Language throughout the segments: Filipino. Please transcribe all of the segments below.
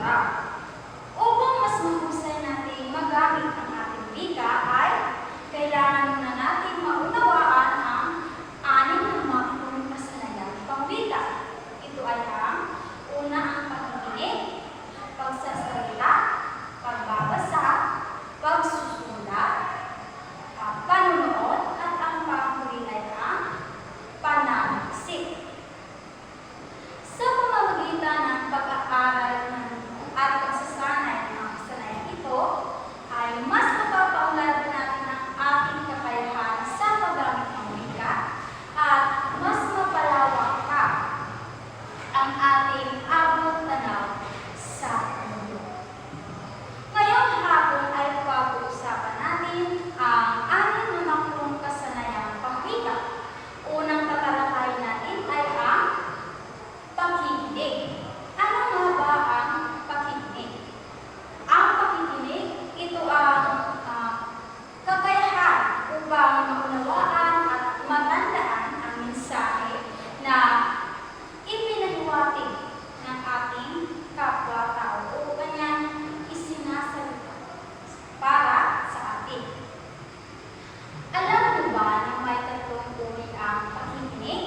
kultura. Upang mas mahusay natin magamit ang ating wika ay kailangan muna natin maunawaan ang anim na makhlong kasanayang pangwika. Ito ay ang una ang pakikinig, pagsasalita, pagbabasa, pagsusulat, panunood, at ang panghuli ay ang pananaliksik. Sa pamamagitan ng pag-aaral at pagsasanay ng mga kasanayang ito, ay mas mapapaunlad natin ang ating kakayahan sa paggamit ng wika at mas mapalawak pa ang ating abot-tanaw sa mundo. Ngayong hapon ay pag-uusapan natin ang anim na makhlong kasanayang pangwika. Unang tatalakayin natin ay ang pakikinig. Ano nga ba ang pakikinig? Ang pakikinig, ito ang kakayahan upang maunawaan at matandaan ang mensahe na ipinahiwatig ng ating kapwa-tao o kanyang isinasalita para sa atin. Alam mo ba na may tatlong uri ang pakikinig?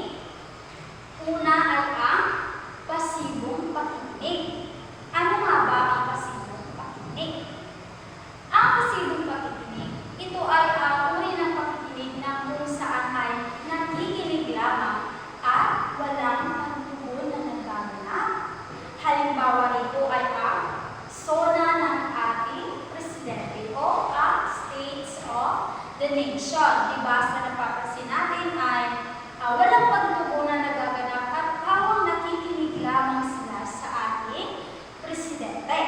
Una ay ang pasibong pakikinig. Ano nga ba ang pasibong pakikinig? Ang pasibong pakikinig, ito ay ang uri ng pakikinig na kung saan ay nakikinig lamang at walang pagtugon na nagaganap. Halimbawa nito ay ang SONA ng ating presidente o ang States of the Nation. Diba sa napapansin natin ay walang pagtugon na nagaganap at hawang nakikinig lamang sila sa ating presidente.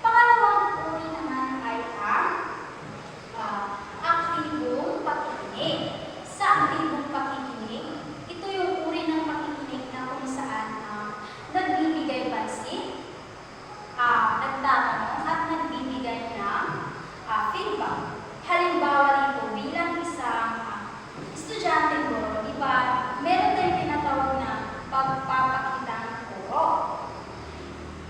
Pangalawang uri naman ay ang aktibong pakikinig. Sa aktibong pakikinig, ito yung uri ng pakikinig na kung saan nagbibigay pansin, nagtatanong at nagbibigay ng feedback. Halimbawa nito bilang isang estudyante ko, di ba, meron tayong tinatawag na pagpapakita ng turo.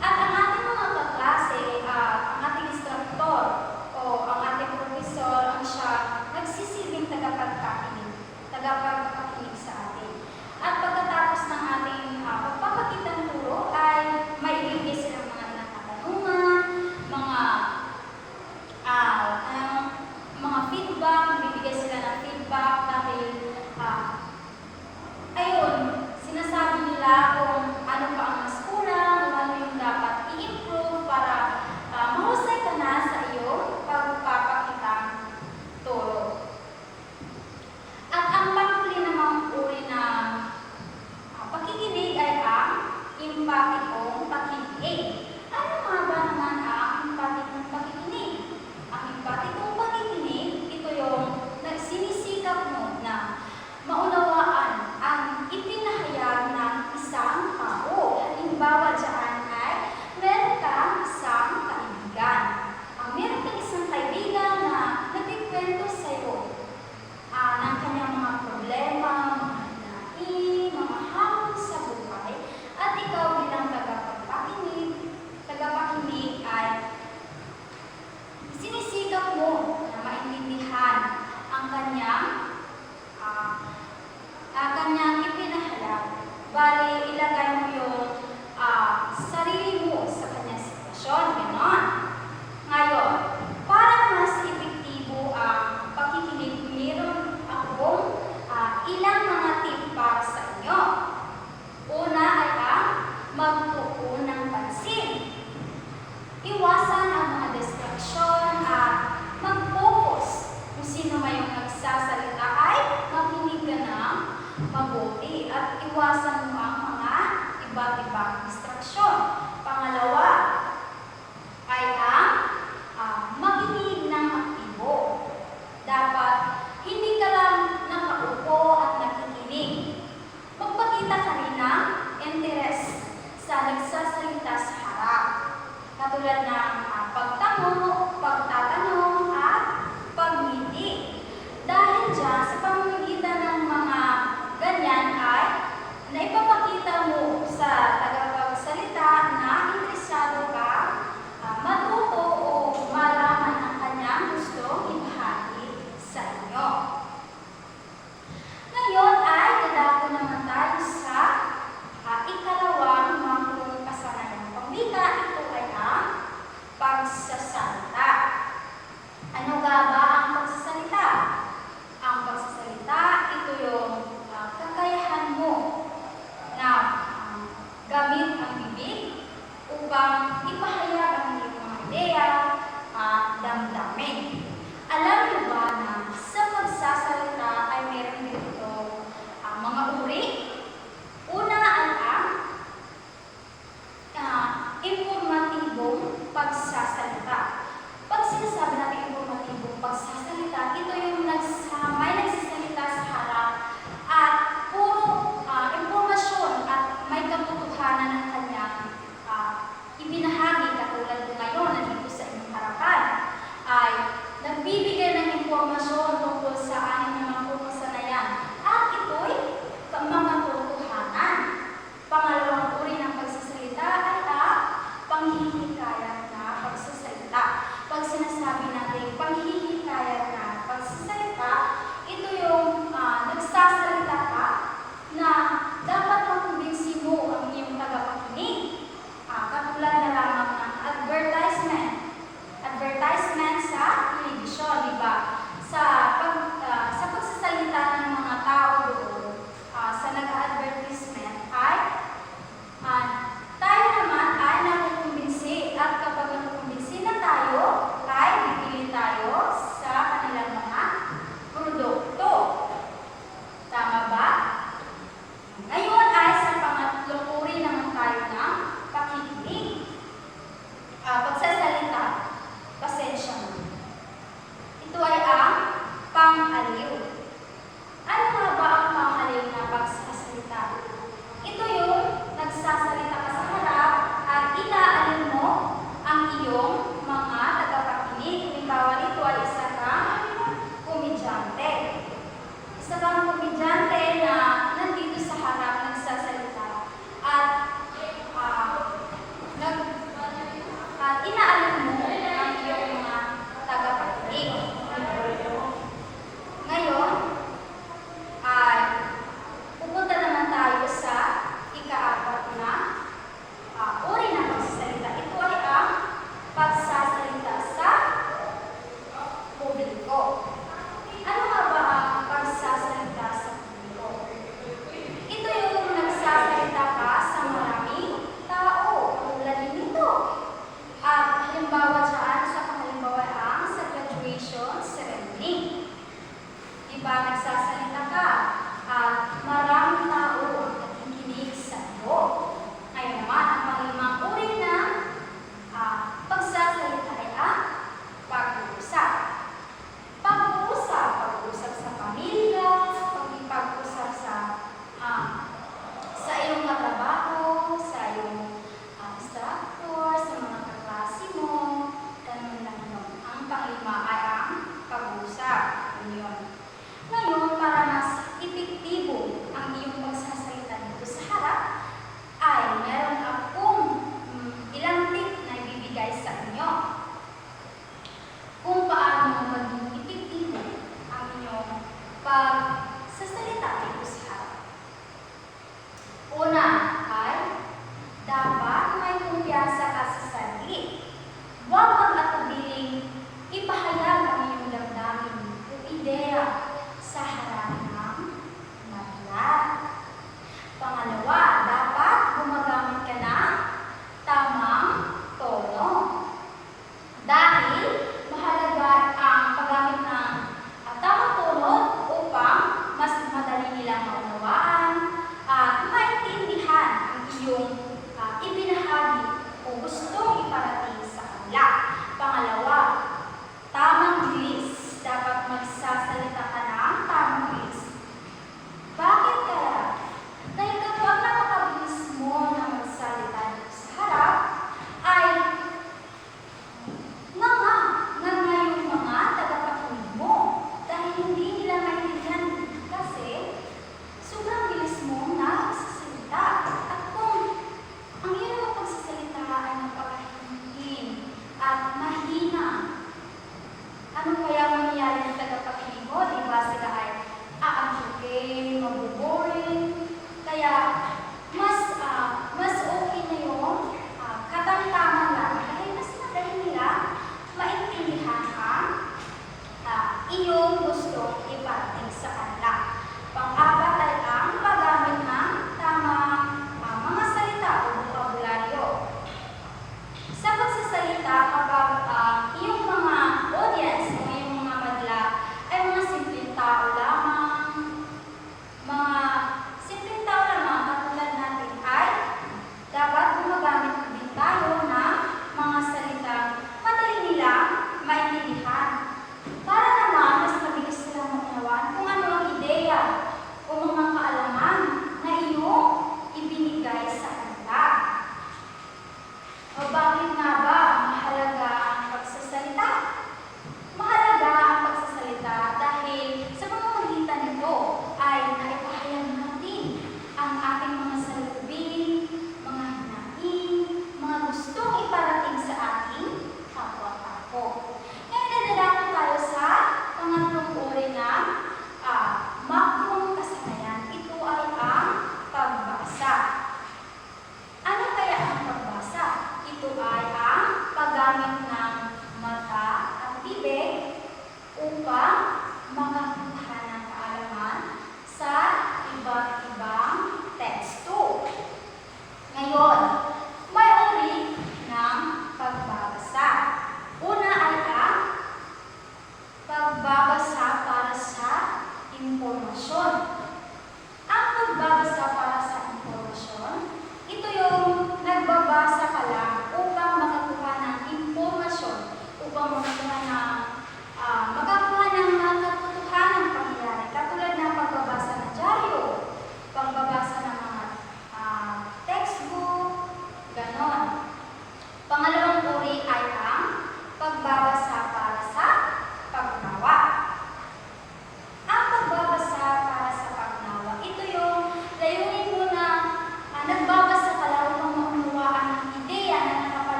At ang ating mga kaklase, ang ating instructor o ang ating professor, ang siya nagsisilbing tagapagpakinig sa atin. At pagkatapos ng ating pagpapakita ng turo ay maibigay silang mga ilang katanungan, mga feedback, bibigay sila ng feedback dahil ayun, sinasabi nila kung ano pa ang mas kulang, ano yung dapat i-improve para mahusay ka na sa iyong pagpapakitang turo. At ang panghuli namang uri ng pakikinig ay ang empatikong pakikinig. Ano nga ba naman ang empatikong pakikinig? Ang empatikong pakikinig, ito yung sinisikap mo na maunawaan ang ipinahayag ng isang tao. Halimbawa dyan ay meron kang isang kaibigan. Meron kang isang kaibigan na nagkikwento sa iyo ng kanyang mga problema, mga hinaing, mga hamon sa buhay, at ikaw bilang tagapakinig ay sinisikap mo na maintindihan ang kanyang ipinahayag. Bali, ilagay mo yung sarili mo sa kanyang sitwasyon. Ganon. Ngayon, para mas epektibo ang pakikinig, meron akong ilang mga tip para sa inyo. Una ay ang magtuon ng pansin. Iwasan ang mga distraksyon at mag-focus. Kung sino may nagsasalita ay makinig ka ng mabuti at iwasan mo ang mga iba't ibang distraksyon. Pangalawa ay ang makinig ng aktibo. Dapat hindi ka lang nakaupo at nakikinig. Magpakita ka rin ng interest sa nagsasalita sa harap. Katulad ng pagtatanong at pagngiti. Dahil dyan, sa pamamagitan ng mga ganyan ay naipapakita mo sa tagapagsalita na interesado ka upang ipahayag ang iyong mga ideya at damdamin. Alam niyo ba na sa pagsasalita ay meron dito mga uri? Una ang informatibong pagsasalita. Pag sinasabi natin informatibong pagsasalita, ito yung may nagsasalita sa harap at puro impormasyon at may katotohanan ng kanyang ibinahagi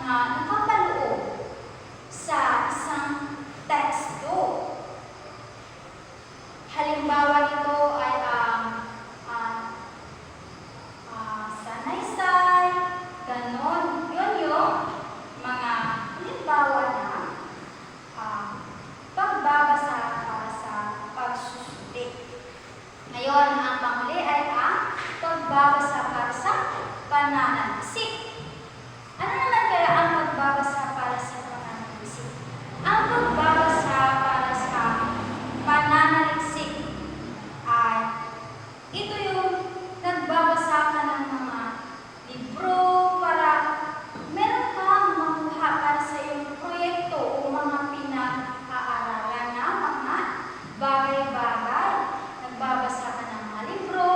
na nakapaloob sa isang teksto. Halimbawa nito ay sanaysay, ganon. Yun yung mga halimbawa na pagbabasa para sa pagsusulit. Ngayon, ang panghuli ay ang pagbabasa para sa pananaliksik. Ano naman kaya ang pagbabasa para sa pananaliksik? Ang pagbabasa para sa pananaliksik ay ito yung nagbabasa ka ng mga libro para meron kang makuha para sa iyong proyekto o mga pinag-aaralan na mga bagay-bagay. Nagbabasa ka ng mga libro,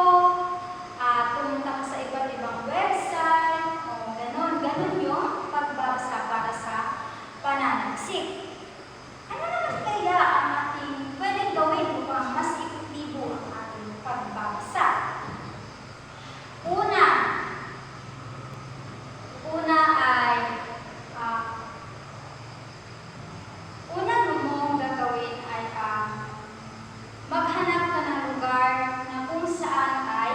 pumunta ka sa iba't ibang website, o ganon yung pagbabasa para sa pananaliksik. Ano naman kaya ang ating pwedeng gawin upang mas epektibo ang ating pagbabasa? Una mong gagawin ay maghanap ka ng lugar na kung saan ay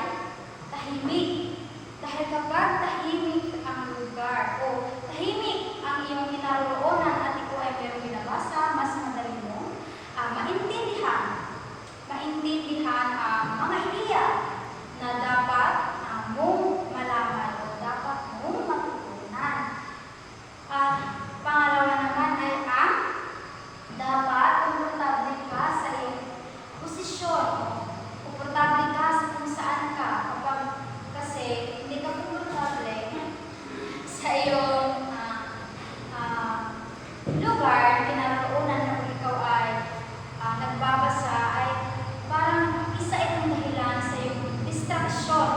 tahimik. Dahil kapag tahimik ang lugar o tahimik ang iyong kinaroroonan at ikaw ay mayroong binabasa, mas madali mo maintindihan ang mga ideya na dapat mong malaman o dapat mong matutunan. Pangalawa naman ay dapat komportable ka sa iyong posisyon. Komportable ka sa kung saan ka. Kasi hindi ka komportable sa iyong lugar, kinaroroonan na kung ikaw ay nagbabasa, ay parang isa itong dahilan sa iyong distraksyon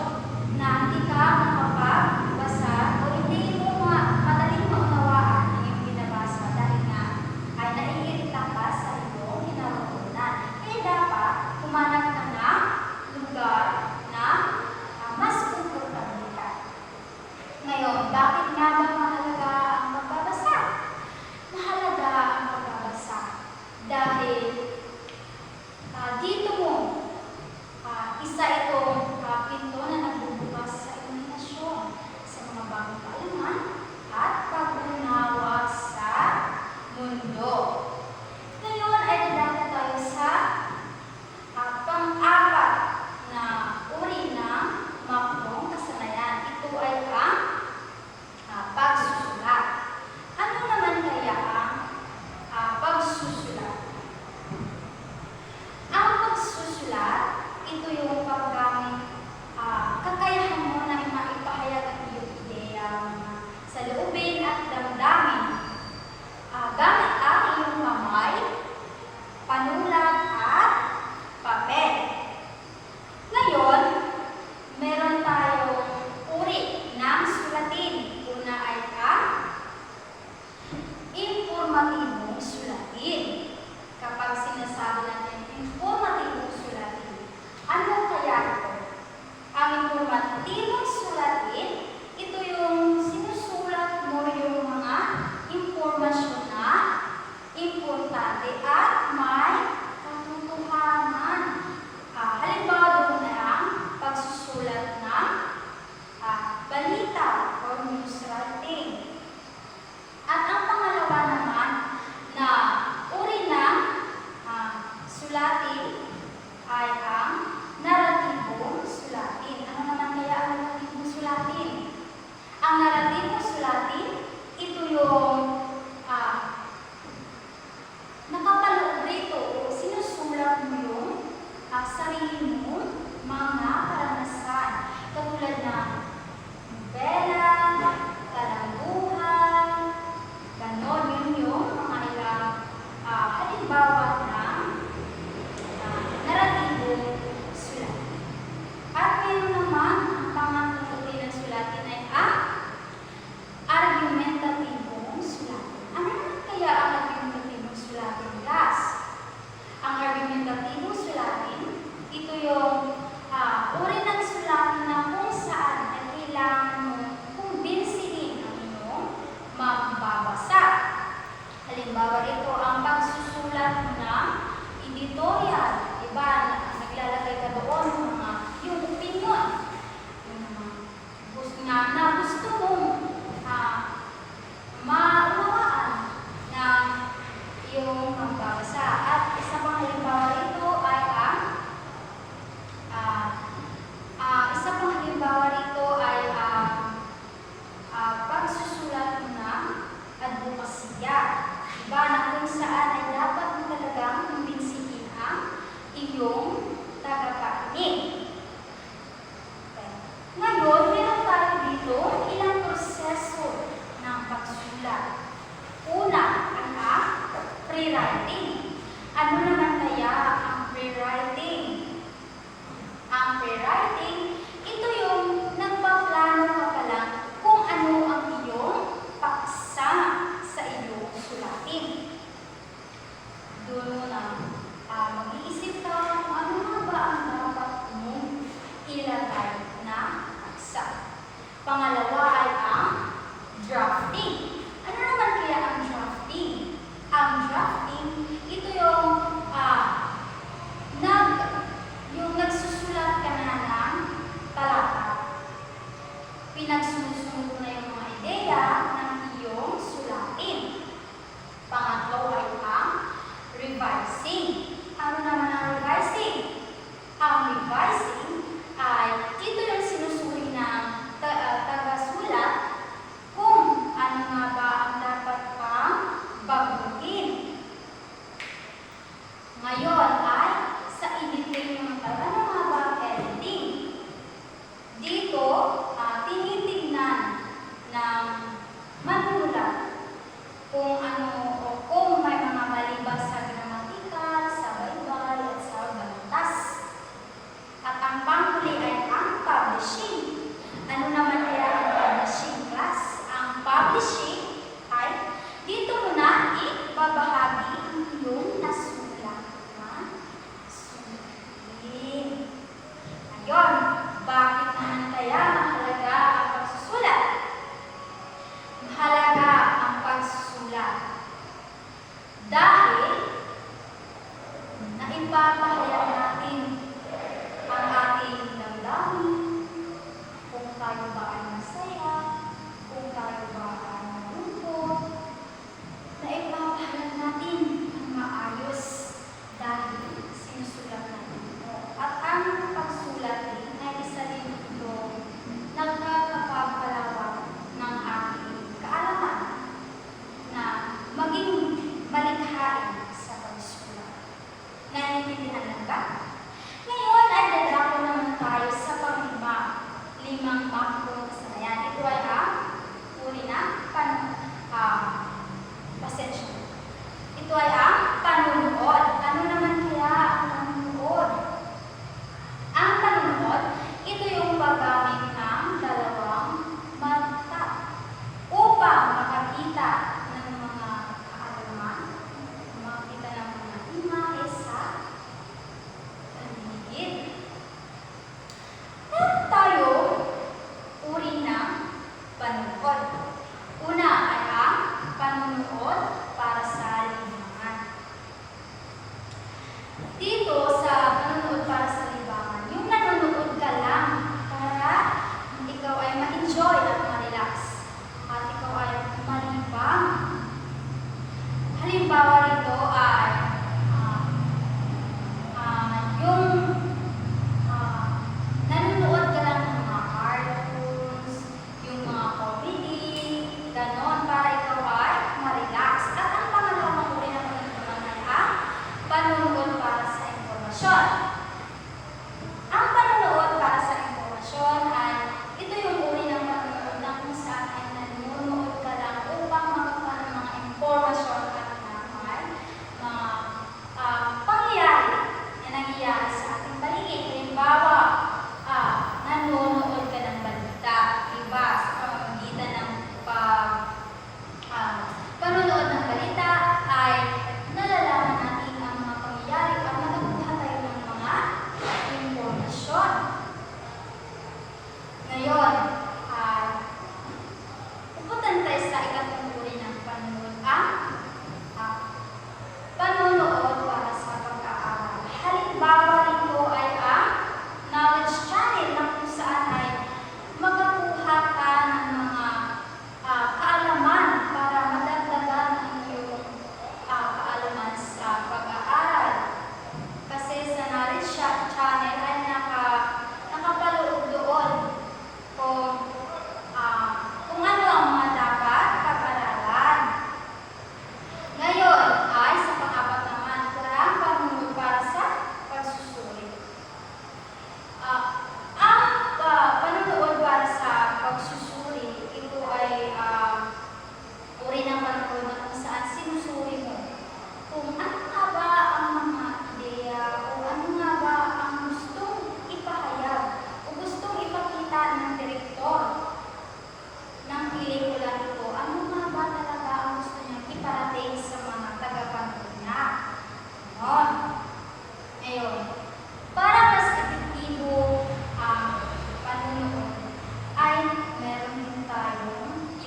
na hindi ka makapagbasa o hindi mo madaling maunawaan ang iyong binabasa dahil nga ay naiirita ka sa iyong kinaroroonan. Kaya dapat humanap ka ng lugar na mas komportable ka. Ngayon, bakit nga ba mahalaga ang pagbabasa? Mahalaga ang pagbabasa dahil dito mo isa itong pinto na nagbubukas sa imahinasyon sa mga bagong kaalaman at pag-unawa sa mundo. Ngayon ay dadako tayo sa pang-apat na uri ng makbong kasanayan. Ito ay ang pagsusulit. Halimbawa ito, ang pagsusulat ng editorial. Diba, naglalagay ka doon ng mga yung opinion. Yung mga gusto mong maunawaan ng iyong magbabasa. At isa pang halimbawa rito ay pagsusulat ng advokasya. Diba, na kung saan ay dapat mo talagang kumbinsihin ang iyong tagapakinig. Okay. Ngayon, meron tayo dito ilang proseso ng pagsulat. Una, ang pre-writing. Ano naman kaya ang pre-writing? Ang pre-writing, ito yung nagpaplano ka pa lang kung ano ang iyong paksa sa iyong sulatin. Doon mo na mag-iisip ka kung ano nga ba ang dapat mong ilagay na paksa. Pangalawa ay ang drafting. Ano naman kaya ang drafting? Ang drafting, ito yung nagsusulat ka na ng talata. Pinagsusunod mo na yung mga ideya ng iyong sulatin. Pangatlo ay ang revising. Ano naman ang revising? Ang revising ay ito yung sinusuri ng tagasulat kung ano nga ba ang dapat pang baguhin. Ngayon ay sa editing ng ano nga ba editing? Dito, tinitignan ng manunulat kung ano o kung may mga mali ba sa gramatikal, sa baybay, at sa batas. At ang panghuli ay ang publishing. Ano naman kaya ang publishing, class? Ang publishing ay dito mo na ibabahagi ang iyong nasulat na sulatin. Ngayon, bakit naman kaya mahalaga ang pagsusulat? Mahalaga ang pagsusulat dahil naipapahayag natin ang ating damdamin, kung tayo ba ay masaya, kung tayo ba ay malungkot. Naipapahayag natin ang maayos dahil sinusulat natin ito. At ang pagsulat din ay isa din ito nagkakapagpalawak ng ating kaalaman na maging malikhain sa pagsulat. Naiintindihan lang ba? Ngayon ay dadako naman tayo sa limang makro kasanayan. Ito ay uri na pasensya. Ito ay ang panunood. Ano naman kaya ang panunood? Ang panunood, ito yung paggamit ng dalawang mata upang makakita ng mga kaalaman, makakita ng mga imahe sa paligid. Meron tayo uri ng panunood. Una ay ang panunood para sa libangan. Dito sa panunood para sa libangan, yung nanonood ka lang para ikaw ay ma-enjoy at ma-relax. At ikaw ay malibang. Halimbawa rito ay yung nanonood ka lang ng mga cartoons, yung mga comedy, ganon, para ikaw ay ma-relax. At ang pangalawang uri ng panunood ay ang panunood para sa informasyon.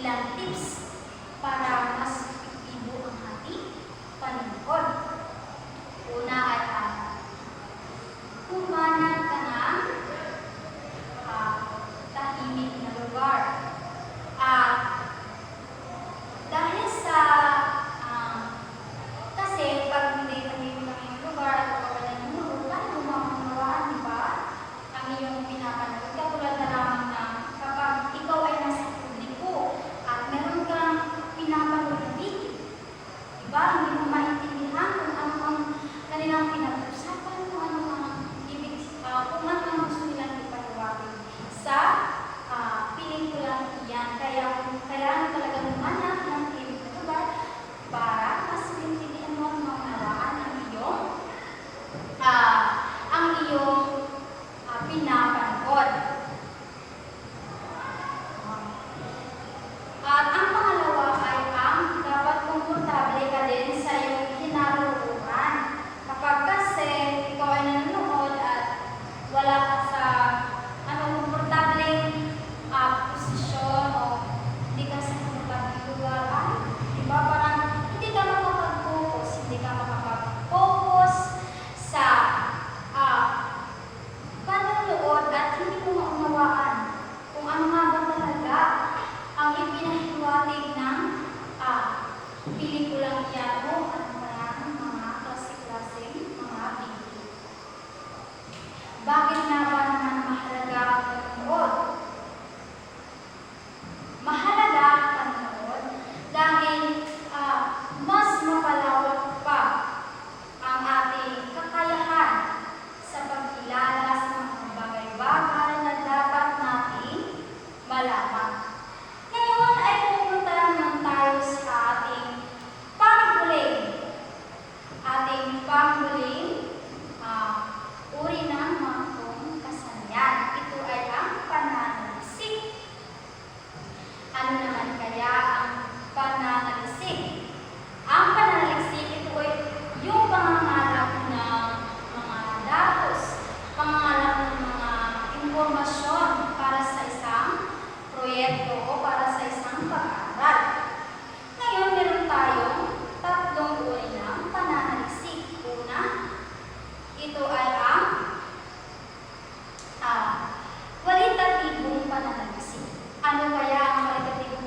ilang tips para mas epektibo ang ating panlingkod. Una ay humanap ka ng tahimik na lugar. At dahil sa kasi pag hindi tahimik ang lugar at wala ng mundo, paano mo maunawaan, di ba? Ang iyong pinapanood. Katulad na lamang na kapag ikaw ay nasa publiko at meron kang pinapanood na video, di ba? Hindi mo maintindihan kung ano ang kanilang pinag-usapan, kung ano ang kung ano ang gusto nilang ipaliwanag sa pelikulang iyan. Kaya kailangan talaga humanap ng tahimik na lugar para mas maintindihan mo at maunawaan ang iyong pinapanood. At ang pangalawa ay dapat komportable ka din sa iyong kinaroroonan. Kapag kasi ikaw ay nanonood at wala ka sa komportableng posisyon o hindi ka sa komportableng lugar, diba parang hindi ka makapag-focus sa panonood at hindi mo maunawaan kung ano nga ba talaga ang ipinahiwatig ng pelikulang iyan o ano kaya ng mga klase-klaseng mga video. Bakit nga ba naman mahalaga ang panonood? Mahalaga ang panonood dahil mas mapalawak pa ang ating kakayahan sa pagkilala sa mga bagay-bagay na dapat nating malaman. Ngayon ay pupunta naman tayo sa ating panghuling uri ng mga kasanayan. Ito ay ang pananalisik. Ano naman kaya ang pananalisik? Ang pananalisik, ito ay yung pangangalap ng mga datos, pangangalap ng mga impormasyon para sa isang proyekto o para sa isang pag-aaral. Ngayon, meron tayong tatlong uri ng pananalisik. Una, ito ay ang kwalitatibong pananalisik. Ano kaya ang kwalitatibong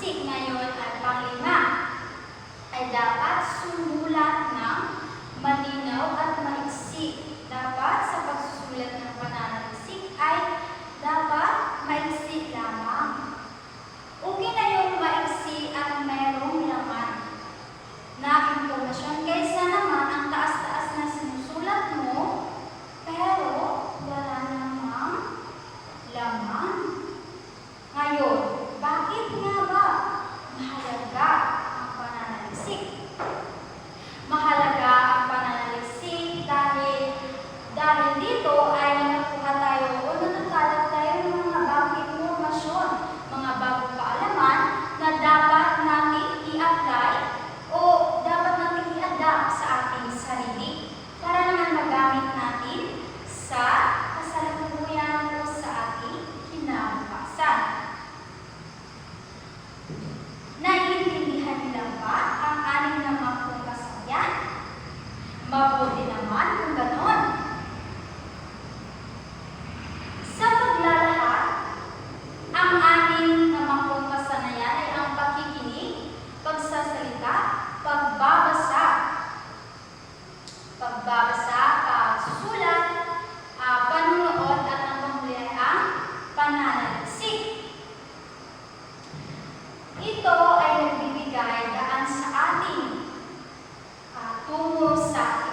pananaliksik ngayon at panglima ay dapat sumulat ng malinaw at maiksi. Dapat sa pagsusulat ng pananaliksik ay dapat maiksi lamang. Okay na yung maiksi at mayroong laman na impormasyon kaysa naman ang taas-taas na sinusulat mo pero wala namang laman. Ngayon, bakit nga ba mahalaga ang pananaliksik? Mahalaga ang pananaliksik dahil dito ay nakuha tayo o natutalab tayo ng mga bagong impormasyon, mga bagong kaalaman na dapat natin i-apply o dapat natin i-adapt sa ating sarili para naman magamit natin sa kasalukuyan o sa ating kinabukasan. Naiintindihan nila ba ang anim na mangkong kasabihan? Mabuti naman kung ganon. Sa paglalahad, ang anim na mangkong kasanayan ay ang pakikinig, pagsasalita, pagbabasa, pagsusulat, panunood at ang panghuli ay ang pananaliksik. Ito ay nagbibigay daan sa ating tungo sa